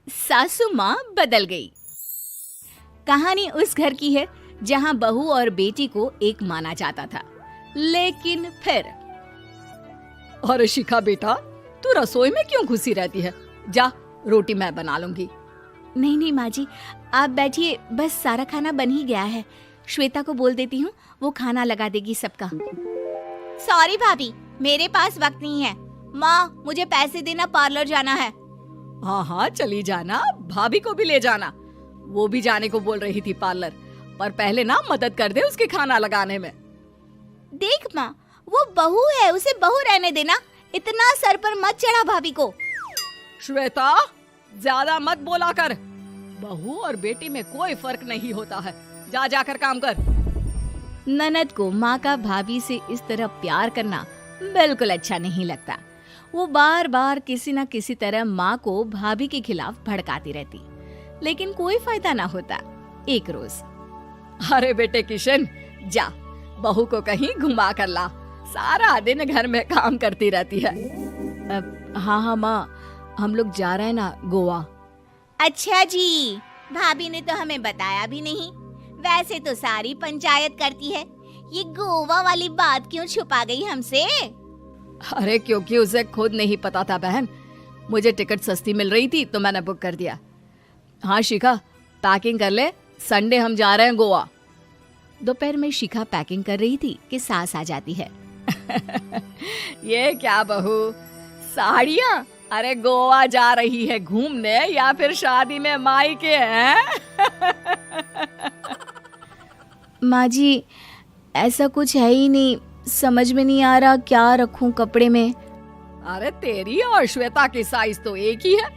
सासू माँ बदल गई। कहानी उस घर की है जहाँ बहू और बेटी को एक माना जाता था, लेकिन फिर अरे शिखा बेटा, तू रसोई में क्यों घुसी रहती है? जा, रोटी मैं बना लूंगी। नहीं नहीं माँ जी, आप बैठिए, बस सारा खाना बन ही गया है। श्वेता को बोल देती हूँ, वो खाना लगा देगी सबका। सॉरी भाभी, मेरे पास वक्त नहीं है। माँ, मुझे पैसे देना, पार्लर जाना है। हाँ हाँ चली जाना, भाभी को भी ले जाना। वो भी जाने को बोल रही थी पार्लर, पर पहले ना मदद कर दे उसके खाना लगाने में। देख माँ, वो बहू है, उसे बहू रहने देना, इतना सर पर मत चढ़ा भाभी को। श्वेता, ज्यादा मत बोला कर। बहू और बेटी में कोई फर्क नहीं होता है। जा जाकर काम कर। ननद को माँ का भाभी से इस तरह प्यार करना बिल्कुल अच्छा नहीं लगता। वो बार बार किसी न किसी तरह माँ को भाभी के खिलाफ भड़काती रहती, लेकिन कोई फायदा ना होता। एक रोज, अरे बेटे किशन, जा बहू को कहीं घुमा कर ला, सारा दिन घर में काम करती रहती है। हाँ हाँ माँ, हम लोग जा रहे हैं ना गोवा। अच्छा जी, भाभी ने तो हमें बताया भी नहीं। वैसे तो सारी पंचायत करती है, ये गोवा वाली बात क्यों छुपा गई हमसे? अरे क्योंकि उसे खुद नहीं पता था बहन। मुझे टिकट सस्ती मिल रही थी तो मैंने बुक कर दिया। हाँ शिखा, पैकिंग कर ले, संडे हम जा रहे हैं गोवा। दोपहर में शिखा पैकिंग कर रही थी कि सास आ जाती है। ये क्या बहू, साड़ियाँ? अरे गोवा जा रही है घूमने या फिर शादी में मायके हैं? माँ जी, ऐसा कुछ है ही नहीं, समझ में नहीं आ रहा क्या रखूं कपड़े में। अरे तेरी और श्वेता की साइज तो एक ही है,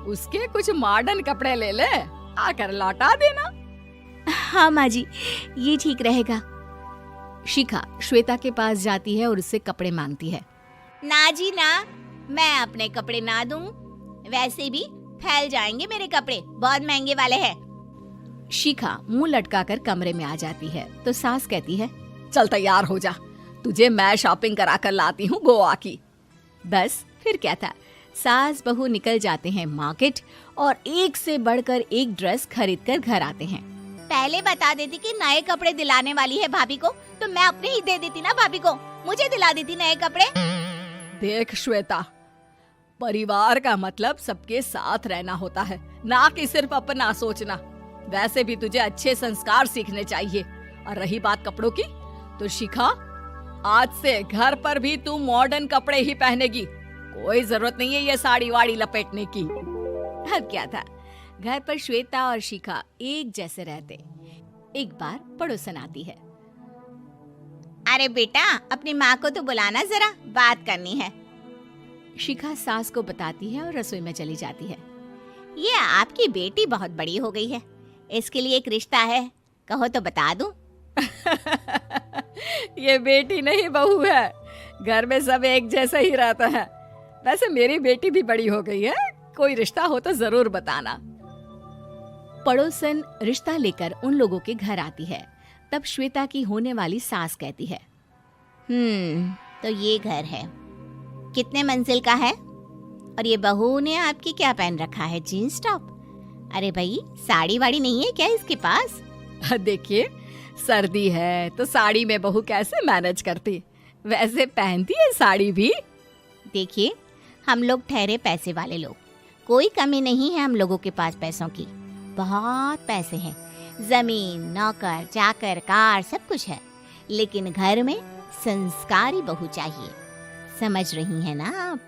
उसके कुछ मॉडर्न कपड़े ले ले, आकर लौटा देना। हाँ माँ जी, ये ठीक रहेगा। शिखा श्वेता के पास जाती है और उससे कपड़े मांगती है। ना जी ना, मैं अपने कपड़े ना दूं, वैसे भी फैल जाएंगे मेरे कपड़े, बहुत महंगे वाले हैं। शिखा मुंह लटकाकर कमरे में आ जाती है तो सास कहती है, चल तैयार हो जा, तुझे मैं शॉपिंग करा कर लाती हूँ गोवा की। बस फिर क्या था, सास बहू निकल जाते हैं मार्केट और एक से बढ़कर एक ड्रेस खरीद कर घर आते हैं। पहले बता देती कि नए कपड़े दिलाने वाली है भाभी को, तो मैं अपने ही दे देती ना भाभी को, मुझे दिला देती नए कपड़े। देख श्वेता, परिवार का मतलब सबके साथ रहना होता है, ना कि सिर्फ अपना सोचना। वैसे भी तुझे अच्छे संस्कार सीखने चाहिए। और रही बात कपड़ों की, तो शिखा, आज से घर पर भी तू मॉडर्न कपड़े ही पहनेगी। कोई जरूरत नहीं है ये साड़ी वाड़ी लपेटने की। अब क्या था, घर पर श्वेता और शिखा एक जैसे रहते। एक बार पड़ोसन आती है। अरे बेटा, अपनी माँ को तो बुलाना जरा, बात करनी है। शिखा सास को बताती है और रसोई में चली जाती है। ये आपकी बेटी बहुत बड़ी हो गई है, इसके लिए एक रिश्ता है, कहो तो बता दूं। ये बेटी नहीं बहू है, घर में सब एक जैसा ही रहता है। वैसे मेरी बेटी भी बड़ी हो गई है, कोई रिश्ता हो तो जरूर बताना। पड़ोसन रिश्ता लेकर उन लोगों के घर आती है। तब श्वेता की होने वाली सास कहती है, तो ये घर है, कितने मंजिल का है? और ये बहू ने आपकी क्या पहन रखा है, जीन्स टॉप? अरे भाई, साड़ी वाड़ी नहीं है क्या इसके पास? देखिए, सर्दी है तो साड़ी में बहू कैसे मैनेज करती, वैसे पहनती है साड़ी भी। देखिए, हम लोग ठहरे पैसे वाले लोग, कोई कमी नहीं है हम लोगों के पास पैसों की, बहुत पैसे हैं, जमीन, नौकर चाकर, कार, सब कुछ है, लेकिन घर में संस्कारी बहू चाहिए। समझ रही हैं ना आप?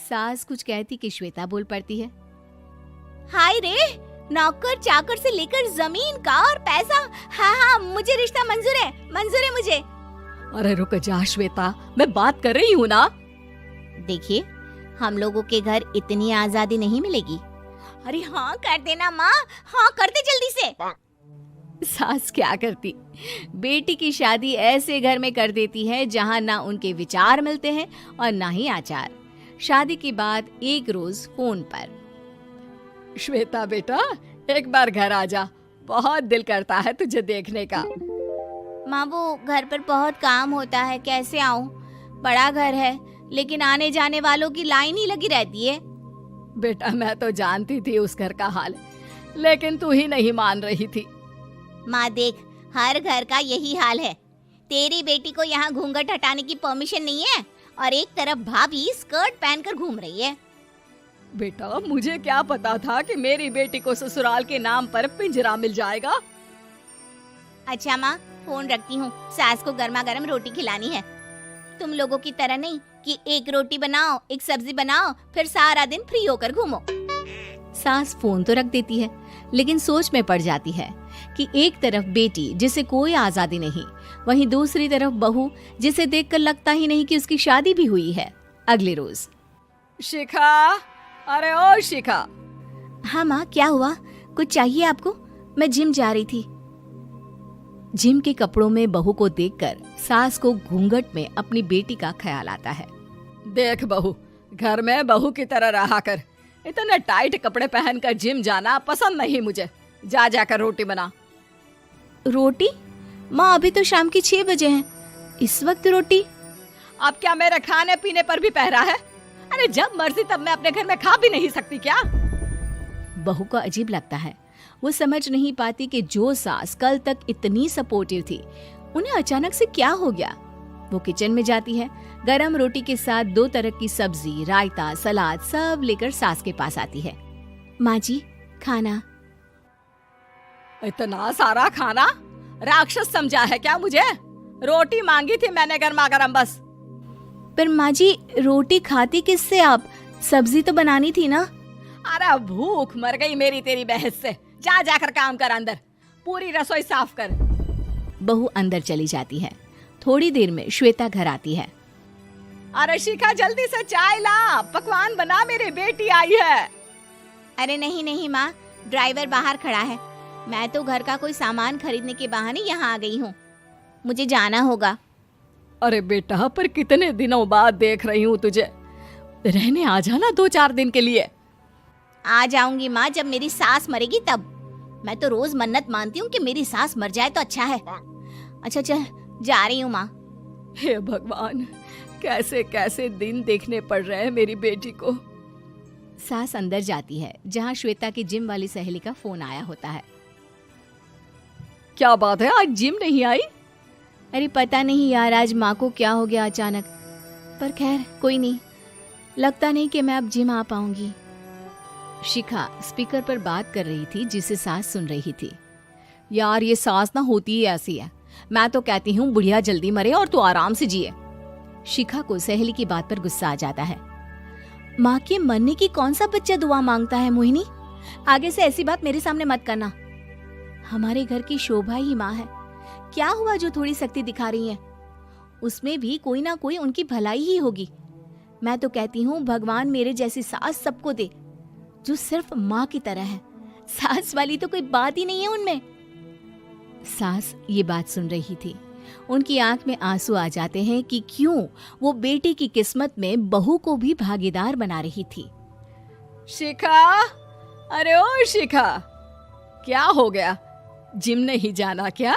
सास कुछ कहती कि श्वेता बोल पड़ती है, हाय रे, नौकर चाकर से लेकर जमीन, कार, पैसा, हाँ, मुझे रिश्ता मंजूर है मुझे। अरे रुक जा श्वेता, मैं बात कर रही हूँ ना। देखिए, हम लोगों के घर इतनी आजादी नहीं मिलेगी। अरे हाँ कर देना माँ, हाँ कर दे जल्दी से। सास क्या करती, बेटी की शादी ऐसे घर में कर देती है जहाँ ना उनके विचार मिलते हैं और ना ही आचार। शादी के बाद एक रोज फोन पर, श्वेता बेटा, एक बार घर आ जा, बहुत दिल करता है तुझे देखने का। माँ, वो घर पर बहुत काम होता है, कैसे आऊँ? बड़ा घर है, लेकिन आने जाने वालों की लाइन ही लगी रहती है। बेटा मैं तो जानती थी उस घर का हाल, लेकिन तू ही नहीं मान रही थी। माँ देख, हर घर का यही हाल है। तेरी बेटी को यहाँ घूंघट हटाने की परमिशन नहीं है और एक तरफ भाभी स्कर्ट पहनकर घूम रही है। बेटा मुझे क्या पता था कि मेरी बेटी को ससुराल के नाम पर पिंजरा मिल जाएगा। अच्छा माँ, फोन रखती हूँ, सास को गर्मा गर्म रोटी खिलानी है। तुम लोगों की तरह नहीं कि एक रोटी बनाओ, एक सब्जी बनाओ, फिर सारा दिन फ्री होकर घूमो। सास फोन तो रख देती है, लेकिन सोच में पड़ जाती है कि एक तरफ बेटी जिसे कोई आजादी नहीं, वहीं दूसरी तरफ बहू जिसे देखकर लगता ही नहीं कि उसकी शादी भी हुई है। अगले रोज। शिखा, अरे ओ शिखा। हाँ माँ, क्या हुआ? कुछ चाहिए आपको? मैं जिम जा रही थी। जिम के कपड़ों में बहू को देखकर सास को घूंघट में अपनी बेटी का ख्याल आता है। देख बहू, घर में बहू की तरह रहा कर। इतने टाइट कपड़े पहनकर जिम जाना पसंद नहीं मुझे। जा जाकर रोटी बना। रोटी? माँ अभी तो शाम की 6 बजे हैं, इस वक्त रोटी? अब क्या मेरे खाने पीने पर भी पहरा है? अरे जब मर्जी तब मैं अपने घर में खा भी नहीं सकती क्या? बहू को अजीब लगता है। वो समझ नहीं पाती कि जो सास कल तक इतनी सपोर्टिव थी, उन्हें अचानक से क्या हो गया। वो किचन में जाती है, गरम रोटी के साथ 2 तरह की सब्जी, रायता, सलाद सब लेकर सास के पास आती है। माँ जी, खाना। इतना सारा खाना? राक्षस समझा है क्या मुझे? रोटी मांगी थी मैंने गर्मा गर्म बस। पर माँ जी, रोटी खाती किससे आप? सब्जी तो बनानी थी ना। अरे भूख मर गई मेरी तेरी बहस से। जा जाकर काम कर, अंदर पूरी रसोई साफ कर। बहू अंदर चली जाती है। थोड़ी देर में श्वेता घर आती है। अरे शिखा, जल्दी से चाय ला, पकवान बना, मेरी बेटी आई है। अरे नहीं नहीं माँ, ड्राइवर बाहर खड़ा है। मैं तो घर का कोई सामान खरीदने के बहाने यहाँ आ गई हूँ, मुझे जाना होगा। अरे बेटा, पर कितने दिनों बाद देख रही हूँ तुझे, रहने आ जाना 2-4 दिन के लिए। आ जाऊंगी माँ, जब मेरी सास मरेगी तब। मैं तो रोज मन्नत मानती हूँ कि मेरी सास मर जाए तो अच्छा है। अच्छा चल, जा रही हूँ माँ। हे भगवान, कैसे कैसे दिन देखने पड़ रहे हैं मेरी बेटी को। सास अंदर जाती है, जहाँ श्वेता की जिम वाली सहेली का फोन आया होता है। क्या बात है, आज जिम नहीं आई? अरे पता नहीं यार, आज माँ को क्या हो गया अचानक। पर खैर कोई नहीं, लगता नहीं कि मैं अब जिम आ पाऊंगी। शिखा स्पीकर पर बात कर रही थी, जिसे सास सुन रही थी। यार ये सास ना होती ही ऐसी है। मैं तो कहती हूँ बुढ़िया जल्दी मरे और तू आराम से जिए। शिखा को सहेली की बात पर गुस्सा आ जाता है। माँ के मरने की कौन सा बच्चा दुआ मांगता है मोहिनी? आगे से ऐसी बात मेरे सामने मत करना। हमारे घर की शोभा ही माँ है। क्या हुआ जो थोड़ी सख्ती दिखा रही है? उसमें भी कोई ना कोई उनकी भलाई ही होगी। मैं तो कहती हूँ भगवान मेरे जैसी सास सबको दे, जो सिर्फ माँ की तरह है। सास वाली तो कोई बात ही नहीं है उनमें। सास ये बात सुन रही थी। उनकी आंख में आंसू आ जाते हैं कि क्यों वो बेटी की किस्मत में बहू को भी भागीदार बना रही थी। शिखा, अरे ओ शिखा, क्या हो गया? जिम नहीं जाना क्या?